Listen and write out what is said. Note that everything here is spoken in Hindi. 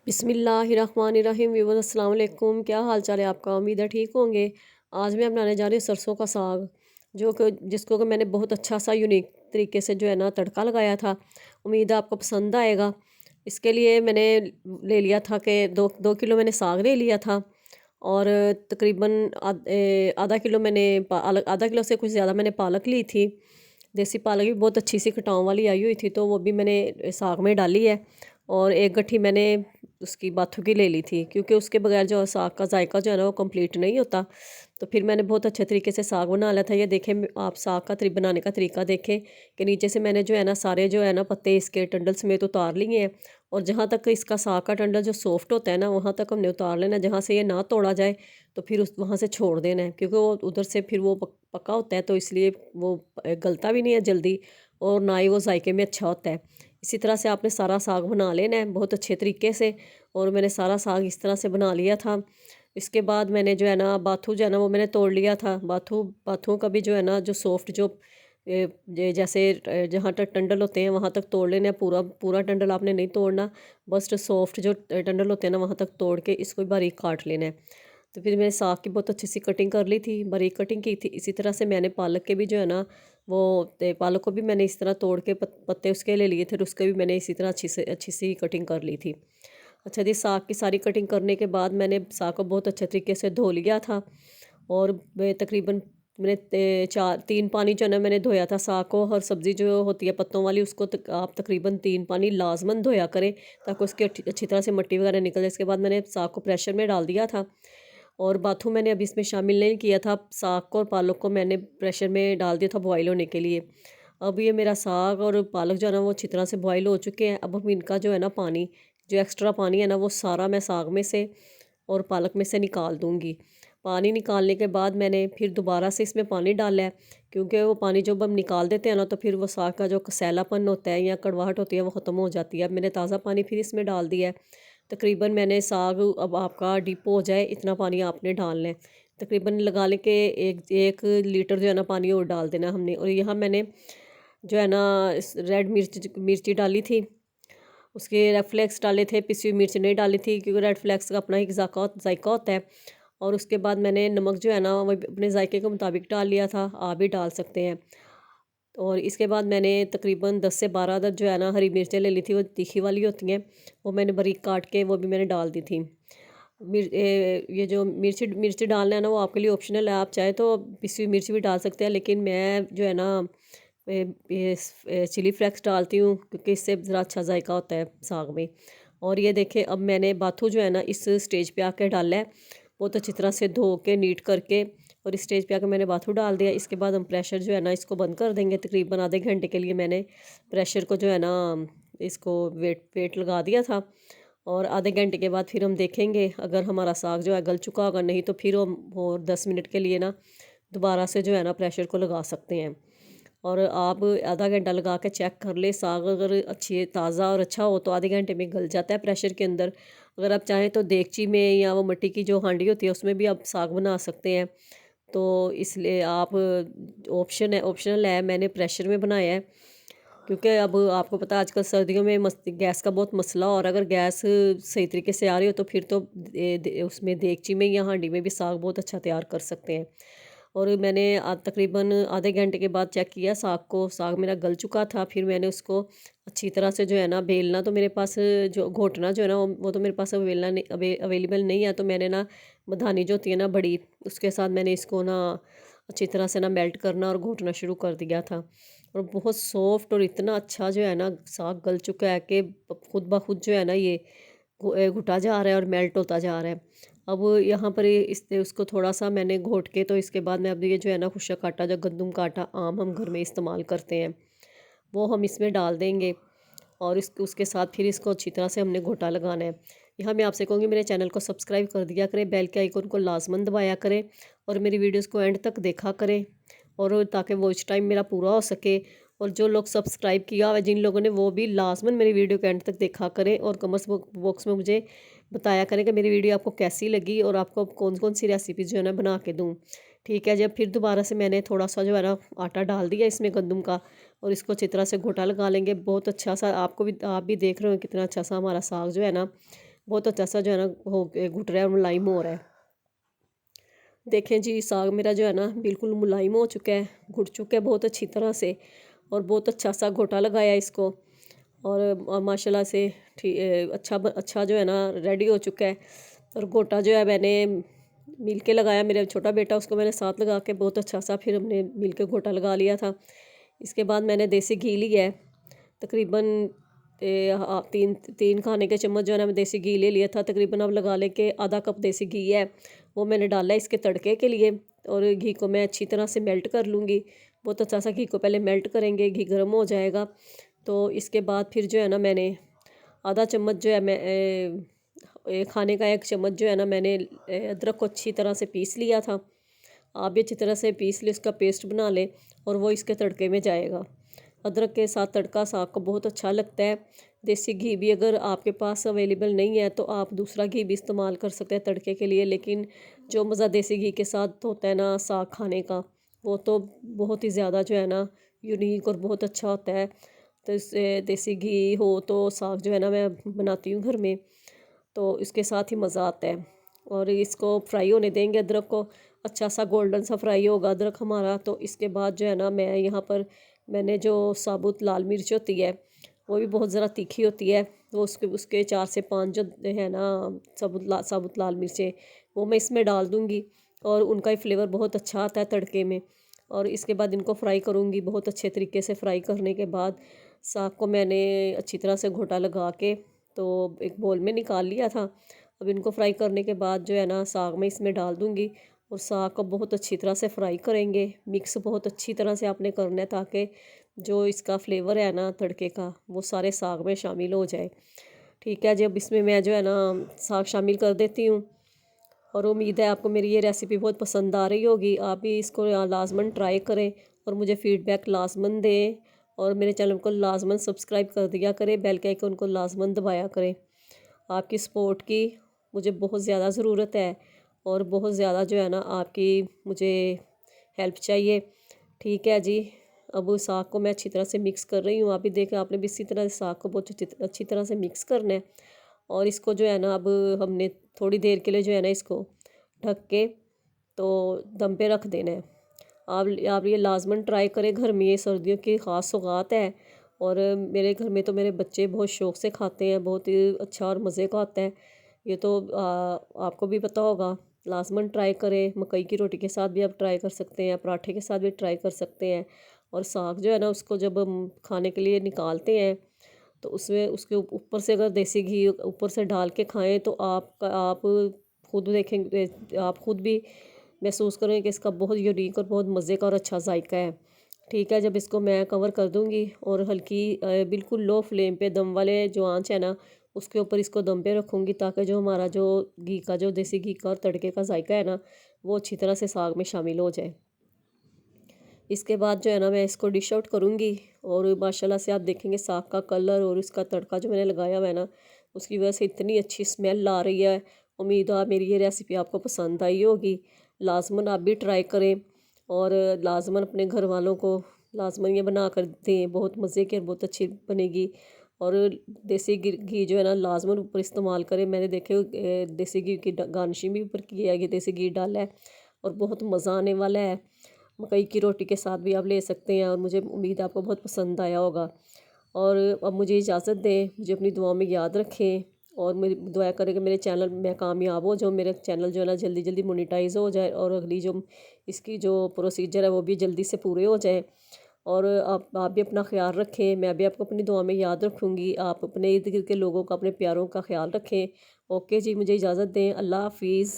बिस्मिल्लाहिर्रहमानिर्रहीम व्यूअर्स अस्सलाम वालेकुम। क्या हाल चाल है आपका? उम्मीद है ठीक होंगे। आज मैं बनाने जा रही हूँ सरसों का साग, जो कि जिसको कि मैंने बहुत अच्छा सा यूनिक तरीके से जो है ना तड़का लगाया था। उम्मीद है आपको पसंद आएगा। इसके लिए मैंने ले लिया था कि दो किलो मैंने साग ले लिया था, और तकरीबन आधा किलो मैंने पालक, आधा किलो से कुछ ज़्यादा मैंने पालक ली थी। देसी पालक भी बहुत अच्छी सी कटाव वाली आई हुई थी, तो वो भी मैंने साग में डाली है। और एक गट्ठी मैंने उसकी बाथू की ले ली थी, क्योंकि उसके बगैर जो साग का जायका जो है ना वो कंप्लीट नहीं होता। तो फिर मैंने बहुत अच्छे तरीके से साग बना लिया था। ये देखें, आप साग का बनाने का तरीका देखें कि नीचे से मैंने जो है ना सारे जो है ना पत्ते इसके टंडल समेत उतार लिए हैं। और जहाँ तक इसका साग का टंडल जो सॉफ्ट होता है ना, वहाँ तक हमने उतार लेना। जहाँ से ये ना तोड़ा जाए तो फिर उस वहाँ से छोड़ देना है, क्योंकि वो उधर से फिर वो पका होता है, तो इसलिए वो गलता भी नहीं है जल्दी, और ना ही वो जायके में अच्छा होता है। इसी तरह से आपने सारा साग बना लेना है बहुत अच्छे तरीके से। और मैंने सारा साग इस तरह से बना लिया था। इसके बाद मैंने जो है ना बाथू जो है ना वो मैंने तोड़ लिया था। बाथू का भी जो है ना जो सॉफ्ट जो जैसे जहाँ तक टंडल होते हैं वहाँ तक तोड़ लेना है। पूरा पूरा टंडल आपने नहीं तोड़ना, बस सॉफ्ट जो टंडल होते हैं ना वहाँ तक तोड़ के इसको बारीक काट लेना है। तो फिर मैंने साग की बहुत अच्छी सी कटिंग कर ली थी, बारीक कटिंग की थी। इसी तरह से मैंने पालक के भी जो है ना वो पालक को भी मैंने इस तरह तोड़ के पत्ते उसके ले लिए थे, और उसके भी मैंने इसी तरह अच्छी सी कटिंग कर ली थी। अच्छा जी, साग की सारी कटिंग करने के बाद मैंने साग को बहुत अच्छे तरीके से धो लिया था। और तकरीबन मैंने 3 पानी जो है ना मैंने धोया था साग को। हर सब्ज़ी जो होती है पत्तों वाली उसको आप तकरीबन 3 पानी लाजमन धोया करें, ताकि उसकी अच्छी तरह से मिट्टी वगैरह निकल जाए। इसके बाद मैंने साग को प्रेशर में डाल दिया था, और बाथू मैंने अभी इसमें शामिल नहीं किया था। साग को और पालक को मैंने प्रेशर में डाल दिया था बॉईल होने के लिए। अब ये मेरा साग और पालक जो है ना वो अच्छी तरह से बॉईल हो चुके हैं। अब हम इनका जो है ना पानी, जो एक्स्ट्रा पानी है ना, वो सारा मैं साग में से और पालक में से निकाल दूँगी। पानी निकालने के बाद मैंने फिर दोबारा से इसमें पानी डाला है, क्योंकि वो पानी जब हम निकाल देते हैं ना तो फिर वो साग का जो कसैलापन होता है या कड़वाहट होती है वो ख़त्म हो जाती है। अब मैंने ताज़ा पानी फिर इसमें डाल दिया है। तकरीबन मैंने साग अब आपका डिप हो जाए इतना पानी आपने डालना है। तकरीबन लगा लें कि एक 1 लीटर जो है ना पानी और डाल देना हमने। और यहाँ मैंने जो है ना इस रेड मिर्ची डाली थी, उसके रेड फ्लेक्स डाले थे, पिसी हुई मिर्च नहीं डाली थी, क्योंकि रेड फ्लेक्स का अपना एक जायका होता है। और उसके बाद मैंने नमक जो है ना वो अपने जायके के मुताबिक डाल लिया था, आप भी डाल सकते हैं। और इसके बाद मैंने तकरीबन 10 से 12 अदद जो है ना हरी मिर्चें ले ली थी, वो तीखी वाली होती हैं, वो मैंने बारीक काट के वो भी मैंने डाल दी थी। ये जो मिर्ची डालना है ना वो आपके लिए ऑप्शनल है, आप चाहे तो पिसी हुई मिर्च भी डाल सकते हैं, लेकिन मैं जो है ना चिली फ्लेक्स डालती हूँ, क्योंकि इससे ज़रा अच्छा जायका होता है साग में। और ये देखें, अब मैंने बाथू जो है ना इस स्टेज पे आके डाला है, बहुत अच्छी तरह से धो के नीट करके। और इस स्टेज पे आके मैंने बाथू डाल दिया। इसके बाद हम प्रेशर जो है ना इसको बंद कर देंगे। तकरीबन आधे घंटे के लिए मैंने प्रेशर को जो है ना इसको वेट वेट लगा दिया था। और आधे घंटे के बाद फिर हम देखेंगे, अगर हमारा साग जो है गल चुका होगा, नहीं तो फिर हम और 10 मिनट के लिए ना दोबारा से जो है ना प्रेशर को लगा सकते हैं। और आप आधा घंटा लगा के चेक कर ले, साग अगर अच्छी ताज़ा और अच्छा हो तो आधे घंटे में गल जाता है प्रेशर के अंदर। अगर आप चाहें तो देगची में या वो मिट्टी की जो हांडी होती है उसमें भी आप साग बना सकते हैं। तो इसलिए आप ऑप्शनल है, मैंने प्रेशर में बनाया है, क्योंकि अब आपको पता है आजकल सर्दियों में गैस का बहुत मसला। और अगर गैस सही तरीके से आ रही हो तो फिर तो उसमें देगची में या हांडी में भी साग बहुत अच्छा तैयार कर सकते हैं। और मैंने तकरीबन आधे घंटे के बाद चेक किया साग को, साग मेरा गल चुका था। फिर मैंने उसको अच्छी तरह से जो है ना बेलना, तो मेरे पास जो घोटना जो है ना वो तो मेरे पास अवेलेबल नहीं है। तो मैंने ना मधानी जो होती है ना बड़ी, उसके साथ मैंने इसको ना अच्छी तरह से ना मेल्ट करना और घोटना शुरू कर दिया था। और बहुत सॉफ्ट और इतना अच्छा जो है ना साग गल चुका है कि खुद ब खुद जो है ना ये घुटा जा रहा है और मेल्ट होता जा रहा है। अब यहाँ पर उसको थोड़ा सा मैंने घोट के, तो इसके बाद मैं अब ये जो है ना खुशक आटा, जो गंदम का आटा आम हम घर में इस्तेमाल करते हैं, वो हम इसमें डाल देंगे। और उसके साथ फिर इसको अच्छी तरह से हमने घोटा लगाना है। यहाँ मैं आपसे कहूँगी मेरे चैनल को सब्सक्राइब कर दिया करें, बेल के आइकन को लाजमन दबाया करें, और मेरी वीडियोस को एंड तक देखा करें, और ताकि वॉच टाइम मेरा पूरा हो सके। और जो लोग सब्सक्राइब किया हुआ है जिन लोगों ने, वो भी लाजमन मेरी वीडियो के एंड तक देखा करें, और कमेंट्स बॉक्स में मुझे बताया करें कि मेरी वीडियो आपको कैसी लगी और आपको कौन कौन सी रेसिपी जो है ना बना के दूँ। ठीक है, जब फिर दोबारा से मैंने थोड़ा सा जो है ना आटा डाल दिया इसमें गंदम का, और इसको अच्छी तरह से घोटा लगा लेंगे। बहुत अच्छा सा, आप भी देख रहे हो कितना अच्छा सा हमारा साग जो है ना बहुत अच्छा सा जो है ना हो घुट रहा है और मुलायम हो रहा है। देखें जी, साग मेरा जो है ना बिल्कुल मुलायम हो चुका है, घुट चुका है बहुत अच्छी तरह से, और बहुत अच्छा सा घोटा लगाया इसको। और माशाल्लाह से अच्छा जो है ना रेडी हो चुका है। और गोटा जो है मैंने मिल के लगाया, मेरा छोटा बेटा उसको मैंने साथ लगा के बहुत अच्छा सा फिर हमने मिल के गोटा लगा लिया था। इसके बाद मैंने देसी घी लिया है, तकरीबन तीन तीन खाने के चम्मच जो है ना मैं देसी घी ले लिया था। तकरीबन अब लगा लें कि आधा कप देसी घी है, वो मैंने डाला है इसके तड़के के लिए। और घी को मैं अच्छी तरह से मेल्ट कर लूँगी। बहुत अच्छा सा घी को पहले मेल्ट करेंगे, घी गर्म हो जाएगा तो इसके बाद फिर जो है ना मैंने आधा चम्मच जो है मैं खाने का एक चम्मच जो है ना मैंने अदरक को अच्छी तरह से पीस लिया था। आप भी अच्छी तरह से पीस ले, उसका पेस्ट बना लें और वो इसके तड़के में जाएगा। अदरक के साथ तड़का साग को बहुत अच्छा लगता है। देसी घी भी अगर आपके पास अवेलेबल नहीं है तो आप दूसरा घी भी इस्तेमाल कर सकते हैं तड़के के लिए, लेकिन जो मज़ा देसी घी के साथ होता है ना साग खाने का, वो तो बहुत ही ज़्यादा जो है ना यूनिक और बहुत अच्छा होता है। तो इससे देसी घी हो तो साग जो है ना मैं बनाती हूँ घर में, तो इसके साथ ही मज़ा आता है। और इसको फ्राई होने देंगे, अदरक को अच्छा सा गोल्डन सा फ्राई होगा अदरक हमारा। तो इसके बाद जो है ना मैं यहाँ पर मैंने जो साबुत लाल मिर्च होती है वो भी बहुत ज़रा तीखी होती है, वो उसके उसके 4 से 5 जो है ना साबुत लाल मिर्चें वो मैं इसमें डाल दूँगी, और उनका ही फ्लेवर बहुत अच्छा आता है तड़के में। और इसके बाद इनको फ्राई करूँगी बहुत अच्छे तरीके से। फ्राई करने के बाद साग को मैंने अच्छी तरह से घोटा लगा के तो एक बोल में निकाल लिया था। अब इनको फ्राई करने के बाद जो है ना साग में इसमें डाल दूँगी, और साग को बहुत अच्छी तरह से फ्राई करेंगे। मिक्स बहुत अच्छी तरह से आपने करना है ताकि जो इसका फ्लेवर है ना तड़के का वो सारे साग में शामिल हो जाए। ठीक है जी, अब इसमें मैं जो है ना साग शामिल कर देती हूँ। और उम्मीद है आपको मेरी ये रेसिपी बहुत पसंद आ रही होगी। आप भी इसको लाजमन ट्राई करें और मुझे फ़ीडबैक लाजमन दें, और मेरे चैनल को लाजमन सब्सक्राइब कर दिया करें, बेल के आइकन को लाजमन दबाया करें। आपकी सपोर्ट की मुझे बहुत ज़्यादा ज़रूरत है, और बहुत ज़्यादा जो है ना आपकी मुझे हेल्प चाहिए। ठीक है जी, अब साग को मैं अच्छी तरह से मिक्स कर रही हूँ। आप भी देखें, आपने भी इसी तरह से साग को बहुत अच्छी तरह से मिक्स करना है। और इसको जो है ना अब हमने थोड़ी देर के लिए जो है ना इसको ढक के तो दम पे रख देना है। आप ये लाजमन ट्राई करें घर में, ये सर्दियों की ख़ास सौगात है। और मेरे घर में तो मेरे बच्चे बहुत शौक़ से खाते हैं, बहुत ही अच्छा और मज़े का होता है। ये तो आपको भी पता होगा। लाजमन ट्राई करें, मकई की रोटी के साथ भी आप ट्राई कर सकते हैं, पराठे के साथ भी ट्राई कर सकते हैं। और साग जो है ना उसको जब हम खाने के लिए निकालते हैं तो उसमें उसके ऊपर से अगर देसी घी ऊपर से डाल के खाएं तो आप खुद देखेंगे, आप खुद भी महसूस करेंगे कि इसका बहुत यूनिक और बहुत मज़े का और अच्छा जायका है। ठीक है, जब इसको मैं कवर कर दूंगी और हल्की बिल्कुल लो फ्लेम पे दम वाले जो आंच है ना उसके ऊपर इसको दम पे रखूँगी, ताकि जो हमारा जो घी का जो देसी घी का और तड़के का जायका है ना वो अच्छी तरह से साग में शामिल हो जाए। इसके बाद जो है ना मैं इसको डिश आउट करूँगी, और माशाल्लाह से आप देखेंगे साग का कलर और उसका तड़का जो मैंने लगाया हुआ है ना उसकी वजह से इतनी अच्छी स्मेल आ रही है। उम्मीद है मेरी ये रेसिपी आपको पसंद आई होगी। लाजमन आप भी ट्राई करें, और लाजमन अपने घर वालों को लाजमन ये बना कर दें, बहुत मज़े की और बहुत अच्छी बनेगी। और देसी घी जो है ना लाजमन ऊपर इस्तेमाल करें। मैंने देखे देसी घी की गार्निशिंग भी ऊपर की है, कि देसी घी डाला है, और बहुत मज़ा आने वाला है। मकई की रोटी के साथ भी आप ले सकते हैं, और मुझे उम्मीद है आपको बहुत पसंद आया होगा। और अब मुझे इजाज़त दें, मुझे अपनी दुआ में याद रखें, और मेरी दुआ करें कि मेरे चैनल मैं कामयाब हो जाऊँ, मेरा चैनल जो है ना जल्दी जल्दी मोनेटाइज हो जाए, और अगली जो इसकी जो प्रोसीजर है वो भी जल्दी से पूरे हो जाए। और आप भी अपना ख्याल रखें, मैं भी आपको अपनी दुआ में याद रखूँगी। आप अपने इर्द गिर्द के लोगों का, अपने प्यारों का ख्याल रखें। ओके जी, मुझे इजाज़त दें। अल्लाह हाफिज़।